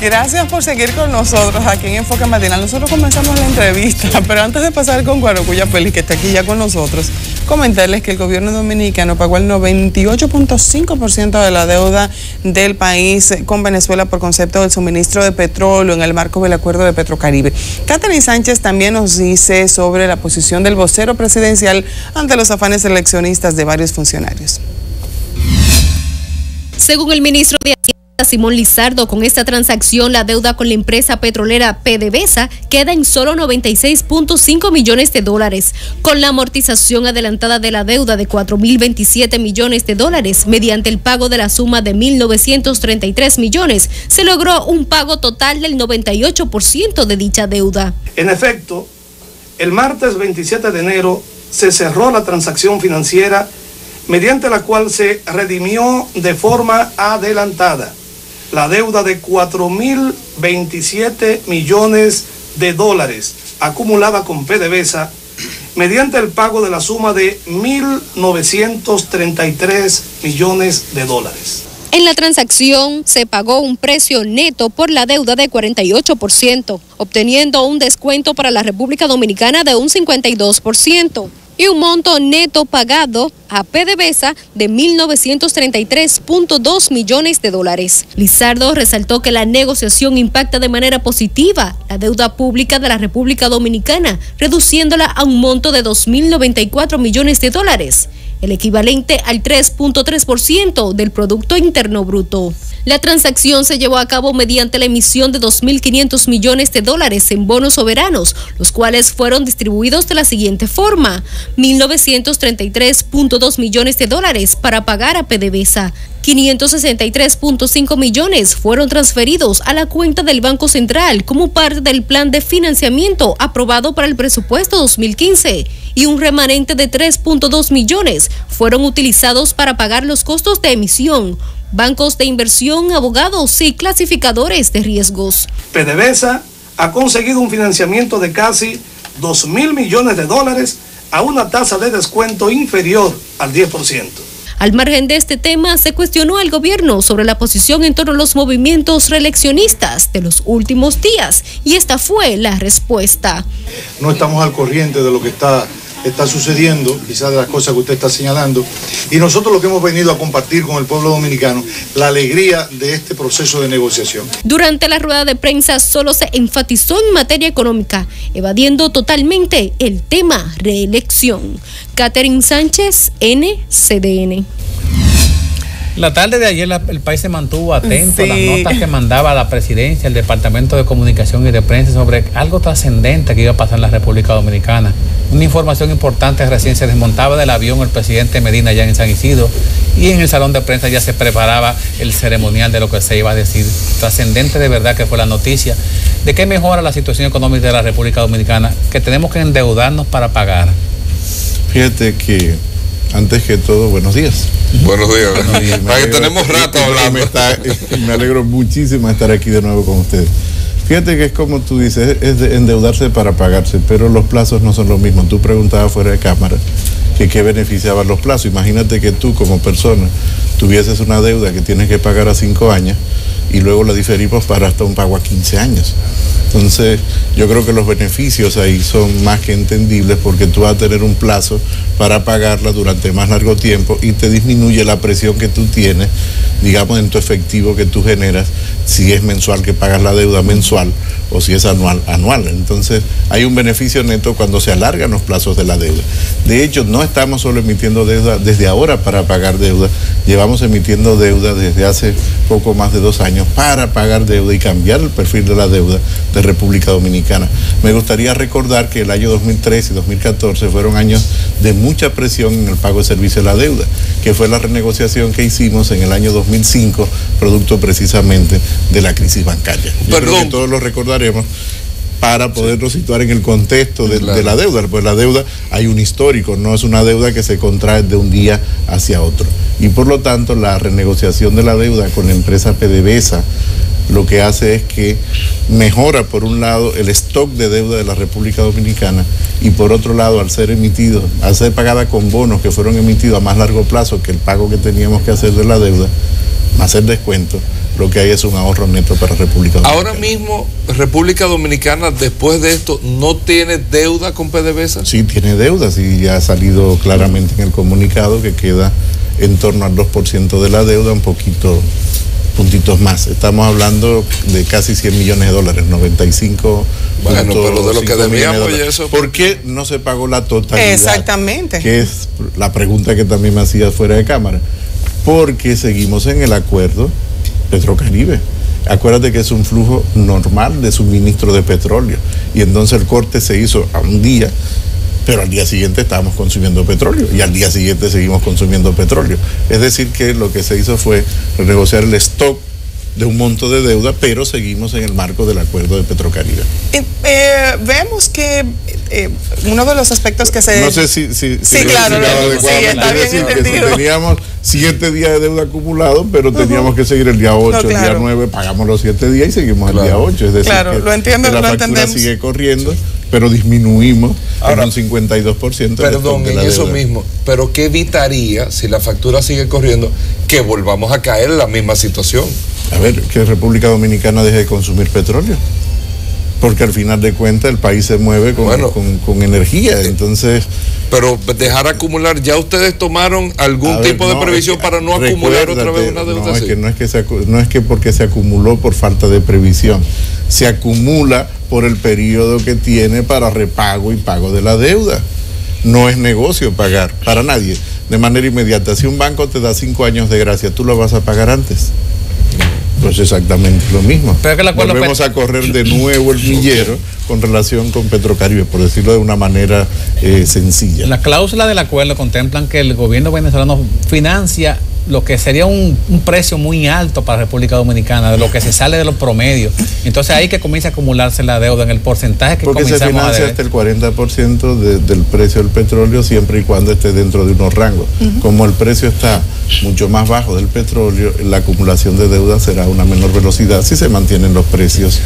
Gracias por seguir con nosotros aquí en Enfoque Matinal. Nosotros comenzamos la entrevista, pero antes de pasar con Guaracuya Félix, que está aquí ya con nosotros, comentarles que el gobierno dominicano pagó el 98.5% de la deuda del país con Venezuela por concepto del suministro de petróleo en el marco del acuerdo de Petrocaribe. Catherine Sánchez también nos dice sobre la posición del vocero presidencial ante los afanes eleccionistas de varios funcionarios. Según el ministro de Hacienda, Simón Lizardo, con esta transacción la deuda con la empresa petrolera PDVSA queda en solo 96.5 millones de dólares. Con la amortización adelantada de la deuda de 4.027 millones de dólares mediante el pago de la suma de 1.933 millones, se logró un pago total del 98% de dicha deuda. En efecto, el martes 27 de enero se cerró la transacción financiera mediante la cual se redimió de forma adelantada la deuda de 4.027 millones de dólares acumulada con PDVSA mediante el pago de la suma de 1.933 millones de dólares. En la transacción se pagó un precio neto por la deuda de 48%, obteniendo un descuento para la República Dominicana de un 52%. Y un monto neto pagado a PDVSA de 1.933.2 millones de dólares. Lizardo resaltó que la negociación impacta de manera positiva la deuda pública de la República Dominicana, reduciéndola a un monto de 2.094 millones de dólares, el equivalente al 3.3% del Producto Interno Bruto. La transacción se llevó a cabo mediante la emisión de 2.500 millones de dólares en bonos soberanos, los cuales fueron distribuidos de la siguiente forma: 1.933.2 millones de dólares para pagar a PDVSA, 563.5 millones fueron transferidos a la cuenta del Banco Central como parte del plan de financiamiento aprobado para el presupuesto 2015 y un remanente de 3.2 millones fueron utilizados para pagar los costos de emisión, bancos de inversión, abogados y clasificadores de riesgos. PDVSA ha conseguido un financiamiento de casi 2.000 millones de dólares a una tasa de descuento inferior al 10%. Al margen de este tema, se cuestionó al gobierno sobre la posición en torno a los movimientos reeleccionistas de los últimos días, y esta fue la respuesta. No estamos al corriente de lo que está sucediendo, quizás de las cosas que usted está señalando, y nosotros lo que hemos venido a compartir con el pueblo dominicano, la alegría de este proceso de negociación. Durante la rueda de prensa solo se enfatizó en materia económica, evadiendo totalmente el tema reelección. Catherine Sánchez, NCDN. La tarde de ayer el país se mantuvo atento a las notas que mandaba la presidencia, el Departamento de Comunicación y de Prensa sobre algo trascendente que iba a pasar en la República Dominicana. Una información importante: recién se desmontaba del avión el presidente Medina ya en San Isidro, y en el salón de prensa ya se preparaba el ceremonial de lo que se iba a decir. Trascendente de verdad que fue la noticia de que mejora la situación económica de la República Dominicana, que tenemos que endeudarnos para pagar. Fíjate que, antes que todo, buenos días. Buenos días. Que tenemos rato hablando. Me alegro muchísimo de estar aquí de nuevo con ustedes. Fíjate que es como tú dices, es de endeudarse para pagarse, pero los plazos no son lo mismo. Tú preguntabas fuera de cámara que qué beneficiaban los plazos. Imagínate que tú como persona tuvieses una deuda que tienes que pagar a 5 años y luego la diferimos para hasta un pago a 15 años. Entonces, yo creo que los beneficios ahí son más que entendibles, porque tú vas a tener un plazo para pagarla durante más largo tiempo y te disminuye la presión que tú tienes, digamos, en tu efectivo que tú generas, si es mensual que pagas la deuda mensual o si es anual. Entonces, hay un beneficio neto cuando se alargan los plazos de la deuda. De hecho, no estamos solo emitiendo deuda desde ahora para pagar deuda, llevamos emitiendo deuda desde hace poco más de 2 años para pagar deuda y cambiar el perfil de la deuda de República Dominicana. Me gustaría recordar que el año 2013 y 2014 fueron años de mucha presión en el pago de servicio de la deuda, que fue la renegociación que hicimos en el año 2005, producto precisamente de la crisis bancaria. Yo creo que todos lo recordaremos para poderlo situar en el contexto de la deuda, pues la deuda hay un histórico, no es una deuda que se contrae de un día hacia otro, y por lo tanto la renegociación de la deuda con la empresa PDVSA lo que hace es que mejora, por un lado, el stock de deuda de la República Dominicana, y por otro lado, al ser pagada con bonos que fueron emitidos a más largo plazo que el pago que teníamos que hacer de la deuda, más el descuento, lo que hay es un ahorro neto para República Dominicana. Ahora mismo, República Dominicana, después de esto, ¿no tiene deuda con PDVSA? Sí, tiene deuda, sí, ya ha salido claramente en el comunicado que queda en torno al 2% de la deuda, un poquito, puntitos más. Estamos hablando de casi 100 millones de dólares, 95. Bueno, pero de lo que debíamos y eso. ¿Por qué no se pagó la totalidad? Exactamente. Que es la pregunta que también me hacía fuera de cámara. Porque seguimos en el acuerdo Petrocaribe. Acuérdate que es un flujo normal de suministro de petróleo. Y entonces el corte se hizo a un día, pero al día siguiente estábamos consumiendo petróleo y al día siguiente seguimos consumiendo petróleo. Es decir, que lo que se hizo fue renegociar el stock de un monto de deuda, pero seguimos en el marco del acuerdo de Petrocaribe. Vemos que uno de los aspectos que se... No sé si sí, claro, sí, está bien entendido. Teníamos 7 días de deuda acumulado, pero teníamos que seguir el día 8, el día 9, pagamos los 7 días y seguimos el día 8. Es decir, claro, lo entiendo, que la factura sigue corriendo, pero disminuimos ahora, en un 52%. Perdón, en eso mismo, pero ¿qué evitaría, si la factura sigue corriendo, que volvamos a caer en la misma situación? A ver, que República Dominicana deje de consumir petróleo, porque al final de cuentas el país se mueve con energía, entonces... Pero dejar acumular, ¿ya ustedes tomaron algún tipo de previsión para no acumular otra vez una deuda así? No es que porque se acumuló por falta de previsión, se acumula por el periodo que tiene para repago y pago de la deuda. No es negocio pagar para nadie de manera inmediata. Si un banco te da 5 años de gracia, ¿tú lo vas a pagar antes? Pues exactamente lo mismo. Pero que volvemos a correr de nuevo el millero con relación con Petrocaribe, por decirlo de una manera sencilla. La cláusula del acuerdo contemplan que el gobierno venezolano financia lo que sería un precio muy alto para República Dominicana, de lo que se sale de los promedios. Entonces ahí que comienza a acumularse la deuda en el porcentaje que comenzamos a deber. Porque se financia hasta el 40% del precio del petróleo, siempre y cuando esté dentro de unos rangos. Como el precio está mucho más bajo del petróleo, la acumulación de deuda será a una menor velocidad si se mantienen los precios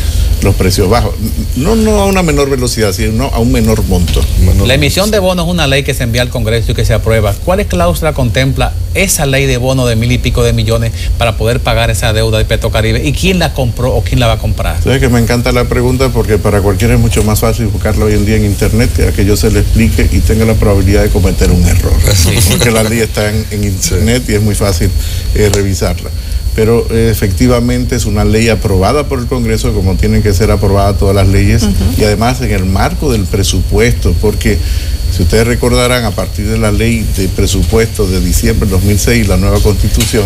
bajos. No a una menor velocidad, sino a un menor monto. La emisión de bonos es una ley que se envía al Congreso y que se aprueba. ¿Cuál cláusula contempla esa ley de bono de 1,000 y pico de millones para poder pagar esa deuda de Petrocaribe? ¿Y quién la compró o quién la va a comprar? Sabes que me encanta la pregunta, porque para cualquiera es mucho más fácil buscarla hoy en día en internet, que yo se le explique y tenga la probabilidad de cometer un error. Porque la ley está en internet y es muy fácil revisarla. Pero efectivamente es una ley aprobada por el Congreso, como tienen que ser aprobadas todas las leyes, y además en el marco del presupuesto, porque si ustedes recordarán, a partir de la ley de presupuesto de diciembre del 2006, la nueva Constitución,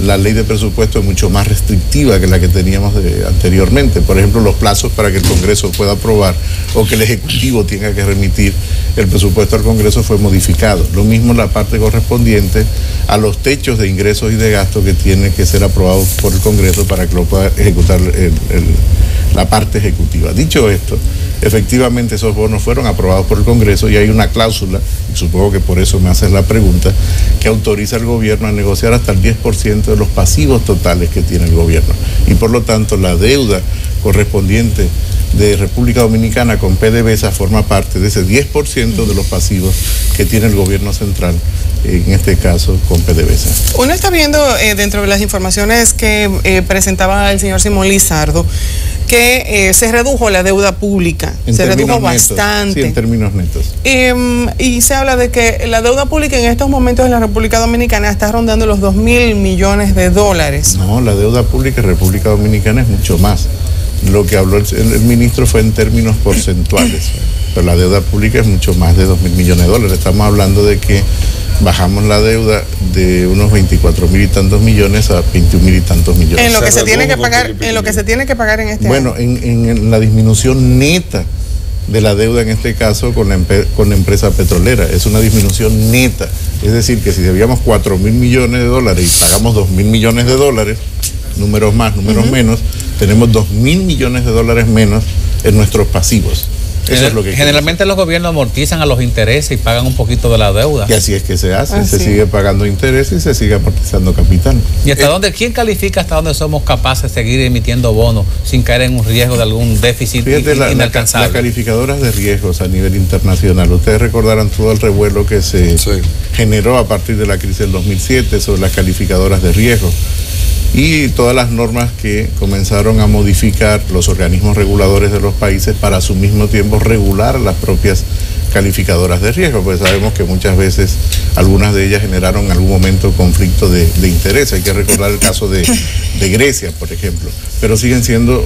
la ley de presupuesto es mucho más restrictiva que la que teníamos anteriormente. Por ejemplo, los plazos para que el Congreso pueda aprobar o que el Ejecutivo tenga que remitir el presupuesto al Congreso fue modificado. Lo mismo la parte correspondiente a los techos de ingresos y de gastos que tiene que ser aprobados por el Congreso para que lo pueda ejecutar la parte ejecutiva. Dicho esto, efectivamente esos bonos fueron aprobados por el Congreso y hay una cláusula, y supongo que por eso me haces la pregunta, que autoriza al gobierno a negociar hasta el 10% de los pasivos totales que tiene el gobierno. Y por lo tanto la deuda correspondiente de República Dominicana con PDVSA forma parte de ese 10% de los pasivos que tiene el gobierno central, en este caso con PDVSA. Uno está viendo dentro de las informaciones que presentaba el señor Simón Lizardo que se redujo la deuda pública, se redujo bastante. Sí, en términos netos. Y se habla de que la deuda pública en estos momentos en la República Dominicana está rondando los 2.000 millones de dólares. No, la deuda pública en República Dominicana es mucho más. Lo que habló el ministro fue en términos porcentuales, pero la deuda pública es mucho más de 2.000 millones de dólares. Estamos hablando de que bajamos la deuda de unos 24.000 y tantos millones a 21.000 y tantos millones. En lo que se tiene que pagar, en lo que se tiene que pagar en este año. Bueno, en la disminución neta de la deuda, en este caso con la empresa petrolera, es una disminución neta. Es decir, que si debíamos 4.000 millones de dólares y pagamos 2.000 millones de dólares, números más, números menos, tenemos 2.000 millones de dólares menos en nuestros pasivos. Eso es lo que generalmente los gobiernos amortizan a los intereses y pagan un poquito de la deuda. Y así es que se hace, se sigue pagando intereses y se sigue amortizando capital. ¿Y hasta dónde, quién califica hasta dónde somos capaces de seguir emitiendo bonos sin caer en un riesgo de algún déficit inalcanzable? Las calificadoras de riesgos a nivel internacional, ustedes recordarán todo el revuelo que se generó a partir de la crisis del 2007 sobre las calificadoras de riesgo. y todas las normas que comenzaron a modificar los organismos reguladores de los países para a su mismo tiempo regular las propias calificadoras de riesgo, pues sabemos que muchas veces algunas de ellas generaron en algún momento conflicto de interés. Hay que recordar el caso de Grecia, por ejemplo, pero siguen siendo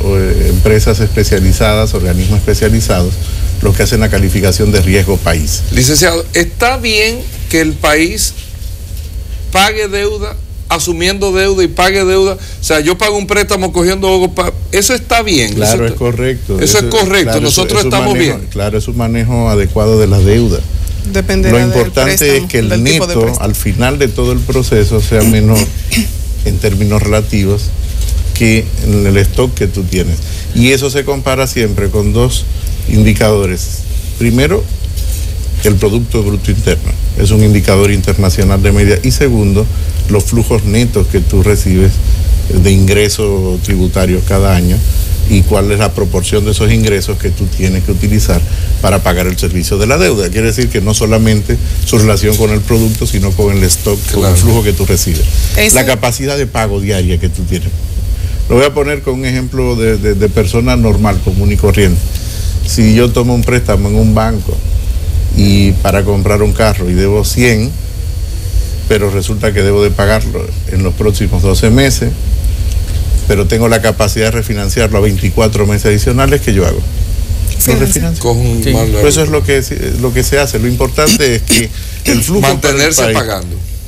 empresas especializadas, organismos especializados, los que hacen la calificación de riesgo país. Licenciado, ¿está bien que el país pague deuda, asumiendo deuda y pague deuda? O sea, yo pago un préstamo cogiendo algo, eso está bien. Claro, eso es correcto. Eso es correcto, claro, nosotros estamos manejo, bien. Claro, es un manejo adecuado de la deuda. Dependerá. Lo importante es que el neto, al final de todo el proceso, sea menor en términos relativos que en el stock que tú tienes. Y eso se compara siempre con dos indicadores. Primero, el Producto Bruto Interno. Es un indicador internacional de media. Y segundo, los flujos netos que tú recibes de ingresos tributarios cada año y cuál es la proporción de esos ingresos que tú tienes que utilizar para pagar el servicio de la deuda. Quiere decir que no solamente su relación con el producto, sino con el stock, claro, con el flujo que tú recibes. La capacidad de pago diaria que tú tienes. Lo voy a poner con un ejemplo de persona normal, común y corriente. Si yo tomo un préstamo en un banco y para comprar un carro y debo 100, pero resulta que debo de pagarlo en los próximos 12 meses, pero tengo la capacidad de refinanciarlo a 24 meses adicionales, ¿qué yo hago? Lo refinancio. Sí. Pues eso es lo que se hace. Lo importante es que el flujo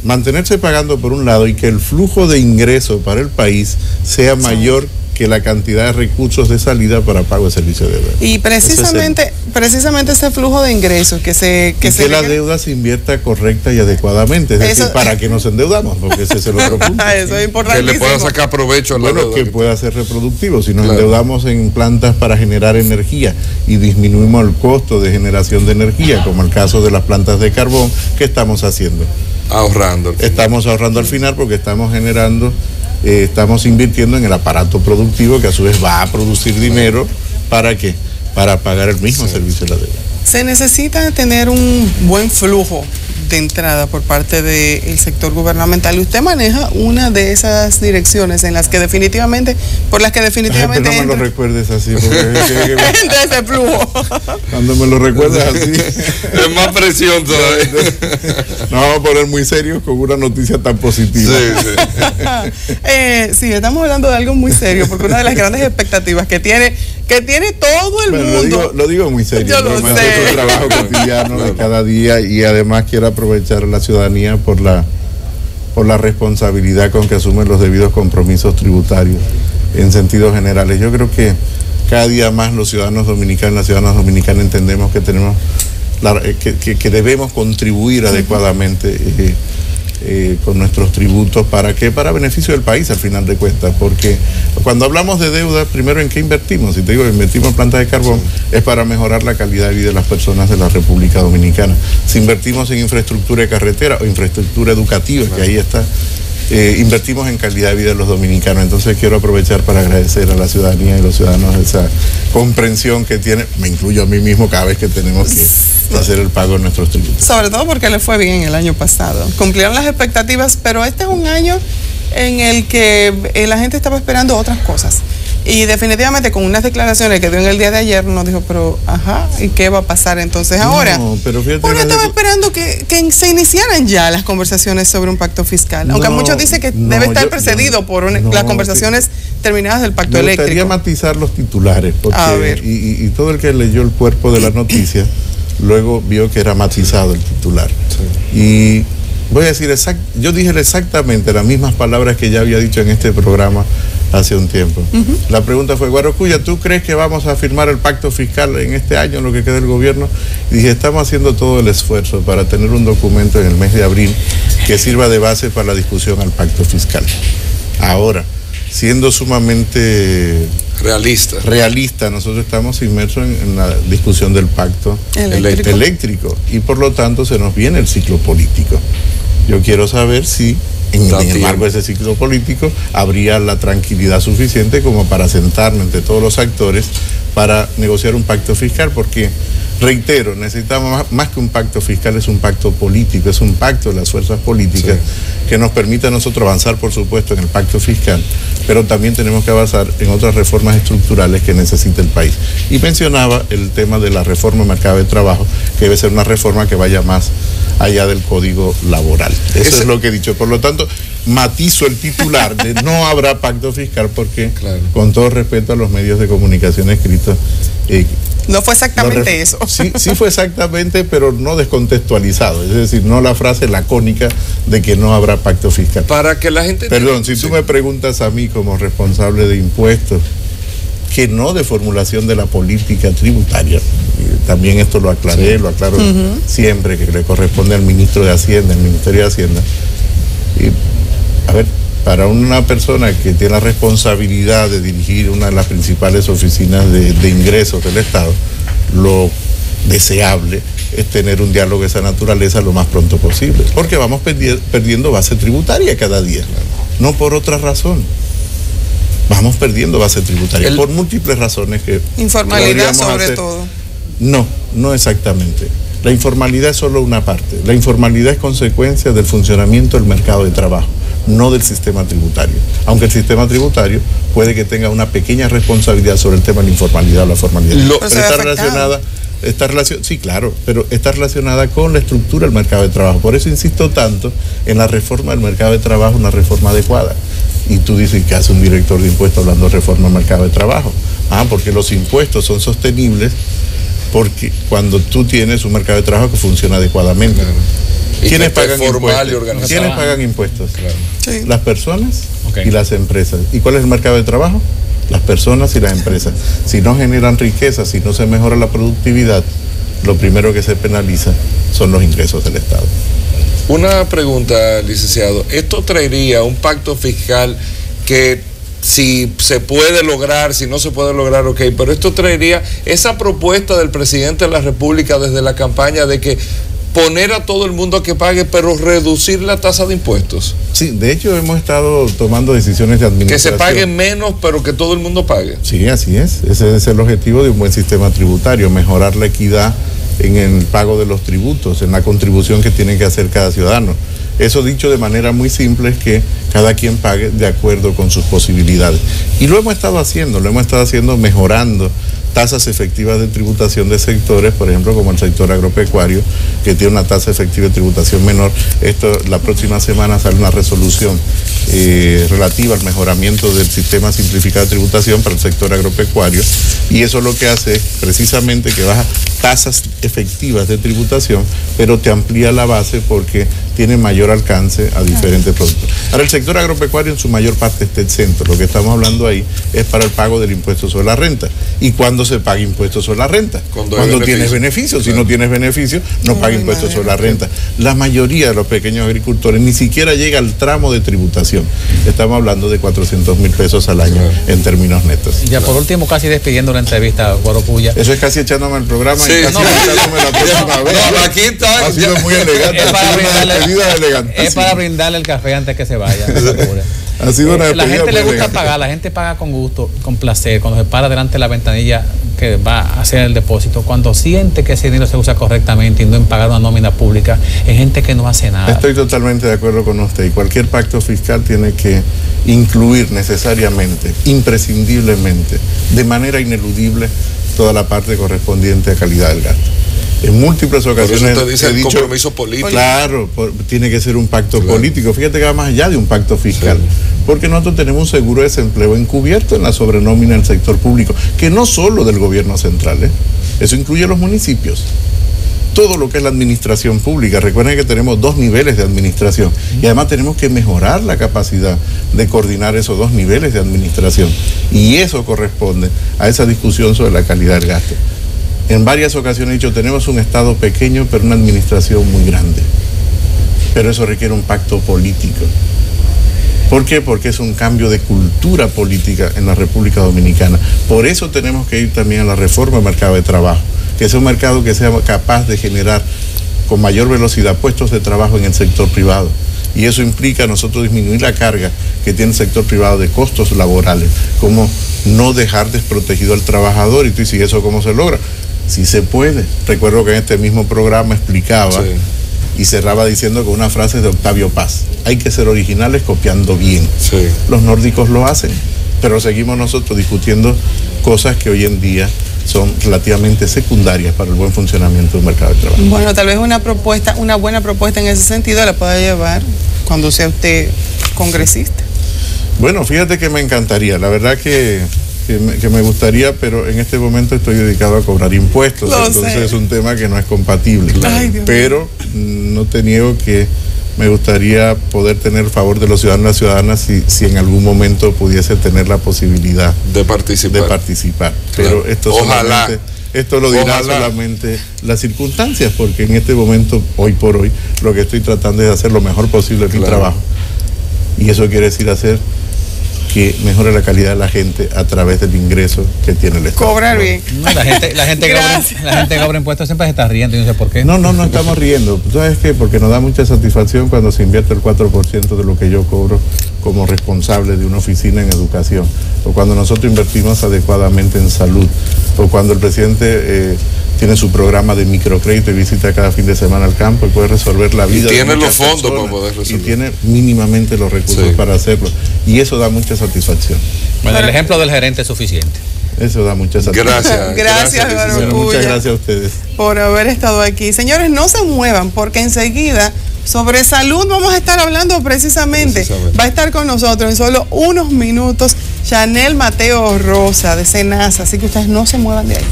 mantenerse pagando por un lado, y que el flujo de ingreso para el país sea mayor que la cantidad de recursos de salida para pago de servicio de deuda. Y precisamente ese flujo de ingresos que la deuda se invierta correcta y adecuadamente, es decir, para que nos endeudamos, porque ese es el otro punto. Eso es importante. Que le pueda sacar provecho a la deuda. Que pueda ser reproductivo. Si nos endeudamos en plantas para generar energía y disminuimos el costo de generación de energía, como el caso de las plantas de carbón, ¿qué estamos haciendo? Ahorrando. Estamos ahorrando al final porque estamos generando, estamos invirtiendo en el aparato productivo que a su vez va a producir dinero. ¿Para qué? Para pagar el mismo servicio de la deuda. Se necesita tener un buen flujo de entrada por parte del sector gubernamental, y usted maneja una de esas direcciones por las que definitivamente no me lo recuerdes así, porque entra ese flujo. Cuando me lo recuerdas así es más presión todavía. Nos vamos a poner muy serios con una noticia tan positiva. Sí, estamos hablando de algo muy serio, porque una de las grandes expectativas que tiene todo el mundo. Lo digo muy serio. Yo lo sé. Es un trabajo cotidiano de cada día, y además quiero aprovechar a la ciudadanía por la responsabilidad con que asumen los debidos compromisos tributarios en sentidos generales. Yo creo que cada día más los ciudadanos dominicanos y las ciudadanas dominicanas entendemos que tenemos que debemos contribuir adecuadamente con nuestros tributos. ¿Para qué? Para beneficio del país, al final de cuentas, porque cuando hablamos de deuda, primero, ¿en qué invertimos? Si te digo, invertimos en plantas de carbón, es para mejorar la calidad de vida de las personas de la República Dominicana. Si invertimos en infraestructura de carretera o infraestructura educativa, que ahí está, invertimos en calidad de vida de los dominicanos. Entonces quiero aprovechar para agradecer a la ciudadanía y los ciudadanos esa comprensión que tienen, me incluyo a mí mismo, cada vez que tenemos que hacer el pago de nuestros tributos. Sobre todo porque le fue bien el año pasado. Cumplieron las expectativas, pero este es un año en el que la gente estaba esperando otras cosas. Y definitivamente con unas declaraciones que dio en el día de ayer, nos dijo, pero ¿y qué va a pasar entonces ahora? No, pero fíjate, uno estaba esperando que se iniciaran ya las conversaciones sobre un pacto fiscal, aunque muchos dicen que debe estar precedido por las conversaciones terminadas del pacto eléctrico. Me gustaría matizar los titulares, porque y todo el que leyó el cuerpo de la noticia luego vio que era matizado el titular. Sí. Y voy a decir yo dije exactamente las mismas palabras que ya había dicho en este programa hace un tiempo. La pregunta fue, Guarocuya, ¿tú crees que vamos a firmar el pacto fiscal en este año, en lo que queda del gobierno? Y dije, estamos haciendo todo el esfuerzo para tener un documento en el mes de abril que sirva de base para la discusión al pacto fiscal. Ahora, siendo sumamente realista, nosotros estamos inmersos en la discusión del pacto eléctrico, y por lo tanto se nos viene el ciclo político. Yo quiero saber si en el marco de ese ciclo político habría la tranquilidad suficiente como para sentarnos entre todos los actores para negociar un pacto fiscal, porque Reitero, necesitamos más que un pacto fiscal, es un pacto político, es un pacto de las fuerzas políticas que nos permite a nosotros avanzar, por supuesto, en el pacto fiscal, pero también tenemos que avanzar en otras reformas estructurales que necesita el país. Y mencionaba el tema de la reforma del mercado de trabajo, que debe ser una reforma que vaya más allá del código laboral. Eso es lo que he dicho. Por lo tanto, matizo el titular de no habrá pacto fiscal porque, con todo respeto a los medios de comunicación escritos, no fue exactamente eso. Sí fue exactamente, pero no descontextualizado. Es decir, no la frase lacónica de que no habrá pacto fiscal. Para que la gente... Perdón, si tú me preguntas a mí como responsable de impuestos, que no de formulación de la política tributaria, también esto lo aclaré, lo aclaro siempre, que le corresponde al ministro de Hacienda, el Ministerio de Hacienda. A ver, para una persona que tiene la responsabilidad de dirigir una de las principales oficinas de ingresos del Estado, lo deseable es tener un diálogo de esa naturaleza lo más pronto posible, porque vamos perdiendo base tributaria cada día, no por otra razón. Vamos perdiendo base tributaria por múltiples razones que... Informalidad sobre todo. No exactamente. La informalidad es solo una parte. La informalidad es consecuencia del funcionamiento del mercado de trabajo, no del sistema tributario. Aunque el sistema tributario puede que tenga una pequeña responsabilidad sobre el tema de la informalidad o la formalidad. Pero está relacionada... sí, claro, pero está relacionada con la estructura del mercado de trabajo. Por eso insisto tanto en la reforma del mercado de trabajo, una reforma adecuada. Y tú dices que hace un director de impuestos hablando de reforma del mercado de trabajo. Porque los impuestos son sostenibles porque cuando tú tienes un mercado de trabajo que funciona adecuadamente. Claro. ¿Quiénes pagan impuestos? ¿Quiénes pagan impuestos? Claro. Sí. Las personas y las empresas. ¿Y cuál es el mercado de trabajo? Las personas y las empresas. Si no generan riqueza, si no se mejora la productividad, lo primero que se penaliza son los ingresos del Estado. Una pregunta, licenciado. ¿Esto traería un pacto fiscal que si se puede lograr, si no se puede lograr, ok, pero esto traería esa propuesta del presidente de la República desde la campaña de que poner a todo el mundo a que pague, pero reducir la tasa de impuestos? Sí, de hecho hemos estado tomando decisiones de administración. Que se pague menos, pero que todo el mundo pague. Sí, así es. Ese es el objetivo de un buen sistema tributario, mejorar la equidad en el pago de los tributos, en la contribución que tiene que hacer cada ciudadano. Eso dicho de manera muy simple es que cada quien pague de acuerdo con sus posibilidades. Y lo hemos estado haciendo mejorando tasas efectivas de tributación de sectores, por ejemplo, como el sector agropecuario, que tiene una tasa efectiva de tributación menor. La próxima semana sale una resolución relativa al mejoramiento del sistema simplificado de tributación para el sector agropecuario, y eso lo que hace es precisamente que baja tasas efectivas de tributación, pero te amplía la base porque tiene mayor alcance a diferentes productos. Ahora, el sector agropecuario en su mayor parte está exento. Lo que estamos hablando ahí es para el pago del impuesto sobre la renta. ¿Y cuándo se paga impuesto sobre la renta? Cuando tienes beneficios. Si no tienes beneficios, no paga impuesto sobre la renta. La mayoría de los pequeños agricultores ni siquiera llega al tramo de tributación. Estamos hablando de 400,000 pesos al año en términos netos. Ya por último, casi despidiendo la entrevista, Guarocuya. Eso es casi echándome el programa y casi echándome la próxima vez. Aquí está. Ha sido muy elegante. Es para brindarle el café antes que se vaya. Ha sido una la gente le gusta pagar, la gente paga con gusto, con placer, cuando se para delante de la ventanilla que va a hacer el depósito, cuando siente que ese dinero se usa correctamente y no en pagar una nómina pública, es gente que no hace nada. Estoy totalmente de acuerdo con usted, y cualquier pacto fiscal tiene que incluir necesariamente, imprescindiblemente, de manera ineludible, toda la parte correspondiente a calidad del gasto. En múltiples ocasiones por eso te dice el compromiso político. Claro, tiene que ser un pacto político. Fíjate que va más allá de un pacto fiscal, porque nosotros tenemos un seguro de desempleo encubierto en la sobrenómina del sector público, que no solo del gobierno central, eso incluye a los municipios. Todo lo que es la administración pública. Recuerden que tenemos 2 niveles de administración y además tenemos que mejorar la capacidad de coordinar esos 2 niveles de administración, y eso corresponde a esa discusión sobre la calidad del gasto. En varias ocasiones he dicho, tenemos un Estado pequeño, pero una administración muy grande. Pero eso requiere un pacto político. ¿Por qué? Porque es un cambio de cultura política en la República Dominicana. Por eso tenemos que ir también a la reforma del mercado de trabajo, que sea un mercado que sea capaz de generar con mayor velocidad puestos de trabajo en el sector privado. Y eso implica a nosotros disminuir la carga que tiene el sector privado de costos laborales, como no dejar desprotegido al trabajador. Y tú dices, ¿y eso cómo se logra? Sí se puede. Recuerdo que en este mismo programa explicaba y cerraba diciendo con una frase de Octavio Paz: hay que ser originales copiando bien. Los nórdicos lo hacen, pero seguimos nosotros discutiendo cosas que hoy en día son relativamente secundarias para el buen funcionamiento del mercado de trabajo. Bueno, tal vez una buena propuesta en ese sentido la pueda llevar cuando sea usted congresista. Bueno, fíjate que me encantaría, la verdad que me gustaría, pero en este momento estoy dedicado a cobrar impuestos, entonces es un tema que no es compatible. Pero no te niego que me gustaría poder tener el favor de los ciudadanos y las ciudadanas si en algún momento pudiese tener la posibilidad de participar. Pero esto lo dirá solamente las circunstancias, porque en este momento, hoy por hoy, lo que estoy tratando es hacer lo mejor posible mi trabajo. Y eso quiere decir hacer que mejore la calidad de la gente a través del ingreso que tiene el Estado. Cobrar bien. No, la gente que cobra impuestos siempre se está riendo, y no sé por qué. No estamos riendo. ¿Sabes qué? Porque nos da mucha satisfacción cuando se invierte el 4% de lo que yo cobro como responsable de una oficina en educación, o cuando nosotros invertimos adecuadamente en salud, o cuando el presidente tiene su programa de microcrédito y visita cada fin de semana al campo y puede resolver la vida. Y tiene los fondos para poder resolver. Y tiene mínimamente los recursos para hacerlo. Y eso da mucha satisfacción. Bueno, el ejemplo del gerente es suficiente. Eso da mucha satisfacción. Gracias, muchas gracias a ustedes por haber estado aquí. Señores, no se muevan, porque enseguida sobre salud vamos a estar hablando precisamente. Va a estar con nosotros en solo unos minutos Chanel Mateo Rosa de Senasa, así que ustedes no se muevan de ahí.